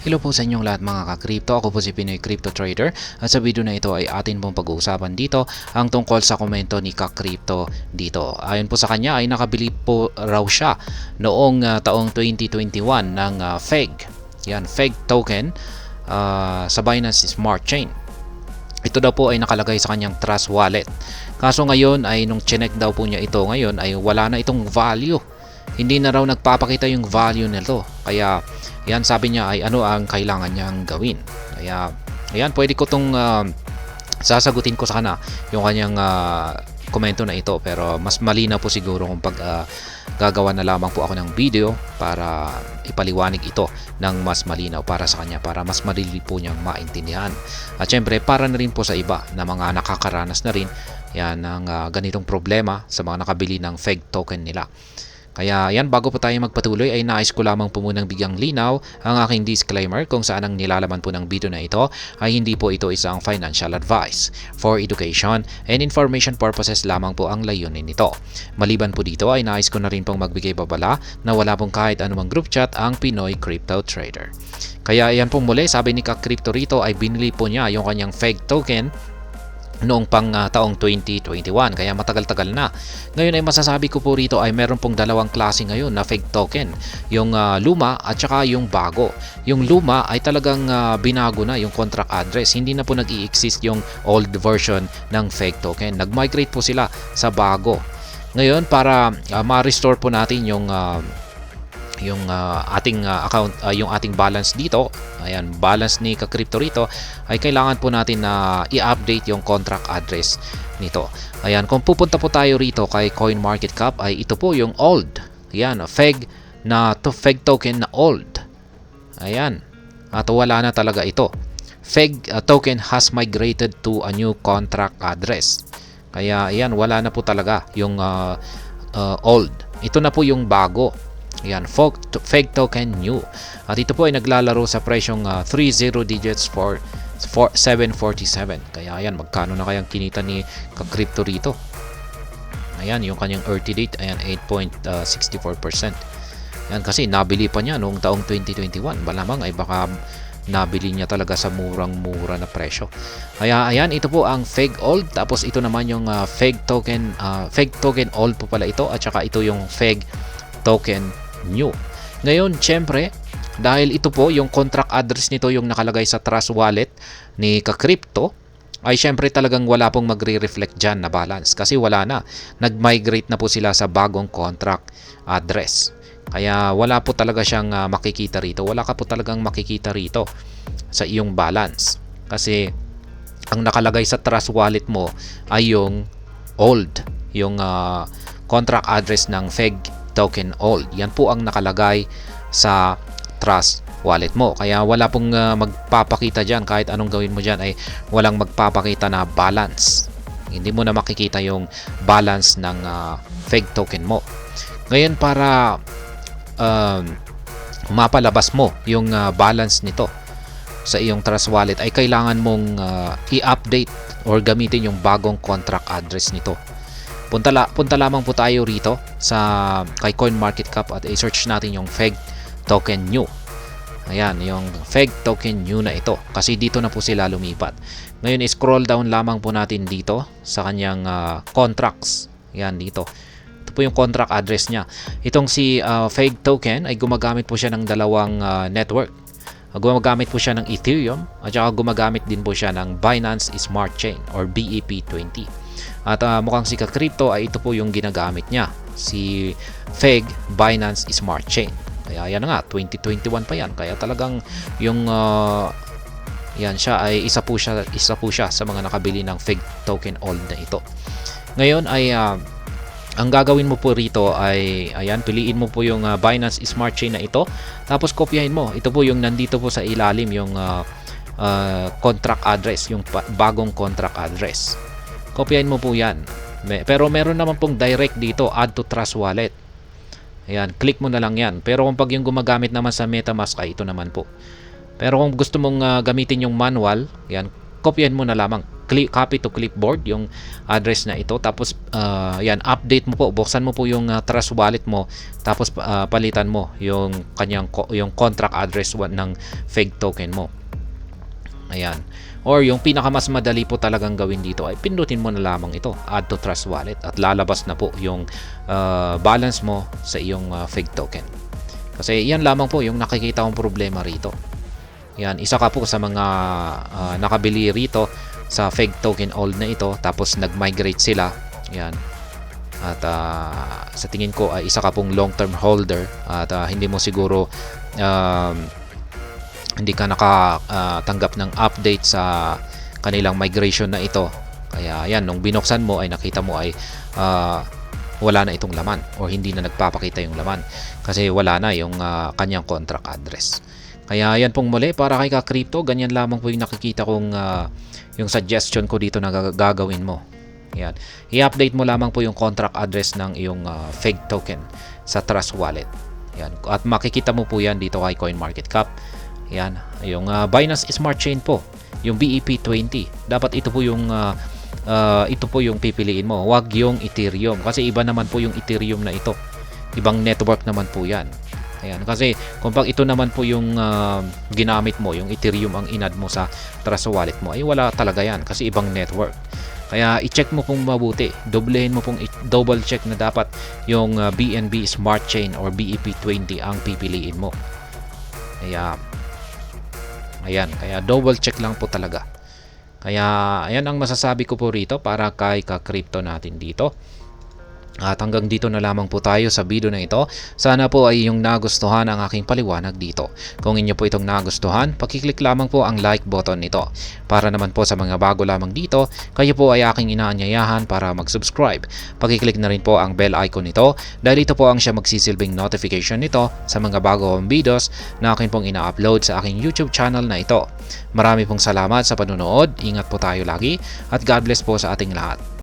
Hello po sa inyong lahat mga ka-crypto. Ako po si Pinoy Crypto Trader at sa video na ito ay atin pong pag-uusapan dito ang tungkol sa komento ni ka-crypto dito. Ayon po sa kanya ay nakabili po raw siya noong taong 2021 ng FEG. Yan, FEG token sa Binance Smart Chain. Ito daw po ay nakalagay sa kanyang Trust Wallet. Kaso ngayon ay nung chinek daw po niya ito ngayon ay wala na itong value. Hindi na raw nagpapakita yung value nito. Kaya yan, sabi niya ay ano ang kailangan niyang gawin. Kaya ayan, pwede ko itong sasagutin ko sa kanya yung kanyang komento na ito. Pero mas malinaw po siguro kung gagawa na lamang po ako ng video para ipaliwanag ito ng mas malinaw para sa kanya, para mas madali po niyang maintindihan. At syempre para na rin po sa iba na mga nakakaranas na rin yan ng ganitong problema sa mga nakabili ng FEG token nila. Kaya yan, bago po tayo magpatuloy ay nais ko lamang po munang bigyang linaw ang aking disclaimer kung saan ang nilalaman po ng video na ito ay hindi po ito isang financial advice. For education and information purposes lamang po ang layunin nito. Maliban po dito ay nais ko na rin pong magbigay babala na wala pong kahit anumang group chat ang Pinoy Crypto Trader. Kaya yan pong muli, sabi ni ka-crypto rito ay binili po niya yung kanyang FEG token noong taong 2021, kaya matagal-tagal na. Ngayon ay masasabi ko po rito ay meron pong dalawang klase ngayon na FEG token, yung luma at saka yung bago. Yung luma ay talagang binago na yung contract address, hindi na po nag-i-exist yung old version ng FEG token. Nag-migrate po sila sa bago. Ngayon para ma-restore po natin yung ating account, yung ating balance dito, ayan, balance ni ka-crypto rito, ay kailangan po natin na i-update yung contract address nito. Ayan, kung pupunta po tayo rito kay CoinMarketCap ay ito po yung old. Ayan, FEG FEG token na old. Ayan, at wala na talaga ito. FEG token has migrated to a new contract address. Kaya ayan, wala na po talaga yung old. Ito na po yung bago. Yan, FEG token new. At ito po ay naglalaro sa presyong 30 digits for 747. Kaya ayan, magkano na kayang kinita ni ka-crypto rito? Ayan, yung kanyang early date, ayan, 8.64%. Yan, kasi nabili pa niya noong taong 2021. Malamang ay baka nabili niya talaga sa murang-mura na presyo. Kaya ayan, ito po ang FEG old. Tapos ito naman yung FEG token old po pala ito. At saka ito yung FEG token new. Ngayon, syempre, dahil ito po yung contract address nito yung nakalagay sa Trust Wallet ni ka-crypto, ay syempre talagang wala pong magre-reflect dyan na balance kasi wala na. Nag-migrate na po sila sa bagong contract address. Kaya wala po talaga siyang makikita rito. Wala ka po talagang makikita rito sa iyong balance. Kasi ang nakalagay sa Trust Wallet mo ay yung old, yung contract address ng FEG token old. Yan po ang nakalagay sa Trust Wallet mo. Kaya wala pong magpapakita dyan. Kahit anong gawin mo dyan ay walang magpapakita na balance. Hindi mo na makikita yung balance ng FEG token mo. Ngayon, para mapalabas mo yung balance nito sa iyong Trust Wallet ay kailangan mong i-update or gamitin yung bagong contract address nito. Punta lamang po tayo rito sa kay CoinMarketCap at i-search natin yung FEG token new. Ayan, yung FEG token new na ito. Kasi dito na po sila lumipat. Ngayon, scroll down lamang po natin dito sa kanyang contracts. Ayan, dito. Ito po yung contract address niya. Itong si FEG token ay gumagamit po siya ng dalawang network. Gumagamit po siya ng Ethereum at saka gumagamit din po siya ng Binance Smart Chain or BEP20. At mukhang si ka-crypto ay ito po yung ginagamit niya, si FEG Binance Smart Chain. Kaya yan nga, 2021 pa yan. Kaya talagang yung yan siya ay isa po siya sa mga nakabili ng FEG token old na ito. Ngayon ay ang gagawin mo po rito ay ayan, piliin mo po yung Binance Smart Chain na ito. Tapos kopyahin mo. Ito po yung nandito po sa ilalim yung contract address, yung bagong contract address. Kopyahin mo po yan. Pero meron naman pong direct dito, add to Trust Wallet. Ayan, click mo na lang yan. Pero kung pag yung gumagamit naman sa MetaMask ay ito naman po. Pero kung gusto mong gamitin yung manual, yan, kopyahin mo na lamang. copy to clipboard yung address na ito. Tapos yan, update mo po, buksan mo po yung Trust Wallet mo, tapos palitan mo yung yung contract address ng fake token mo. Ayan. Or yung pinakamas madali po talagang gawin dito ay pindutin mo na lamang ito, add to Trust Wallet, at lalabas na po yung balance mo sa iyong fake token. Kasi yan lamang po yung nakikita kong problema rito. Yan, isa ka po sa mga nakabili rito sa fake token old na ito, tapos nag-migrate sila. Yan. At sa tingin ko ay isa ka pong long-term holder, at hindi mo siguro hindi ka nakatanggap ng update sa kanilang migration na ito. Kaya yan, nung binuksan mo ay nakita mo ay wala na itong laman, o hindi na nagpapakita yung laman kasi wala na yung kanyang contract address. Kaya yan pong muli para kay Ka-Crypto, ganyan lamang po yung nakikita kong yung suggestion ko dito na gagawin mo. Yan. I-update mo lamang po yung contract address ng iyong fake token sa Trust Wallet. Yan. At makikita mo po yan dito kay CoinMarketCap. Yan, yung Binance Smart Chain po, yung BEP20. Dapat ito po yung pipiliin mo. Huwag yung Ethereum, kasi iba naman po yung Ethereum na ito. Ibang network naman po yan. Ayan, kasi kung pag ito naman po yung ginamit mo, yung Ethereum ang inad mo sa Trust Wallet mo, ay wala talaga yan kasi ibang network. Kaya i-check mo pong mabuti, doblehin mo pong double check na dapat yung BNB Smart Chain or BEP20 ang pipiliin mo. Ayan, kaya double check lang po talaga. Kaya ayan ang masasabi ko po rito para kay Ka-Crypto natin dito. At hanggang dito na lamang po tayo sa video na ito. Sana po ay yung nagustuhan ang aking paliwanag dito. Kung inyo po itong nagustuhan, pakiclick lamang po ang like button nito. Para naman po sa mga bago lamang dito, kayo po ay aking inaanyayahan para mag-subscribe. Pakiclick na rin po ang bell icon nito dahil ito po ang siya magsisilbing notification nito sa mga bago kong videos na akin pong ina-upload sa aking YouTube channel na ito. Marami pong salamat sa panonood, ingat po tayo lagi, at God bless po sa ating lahat.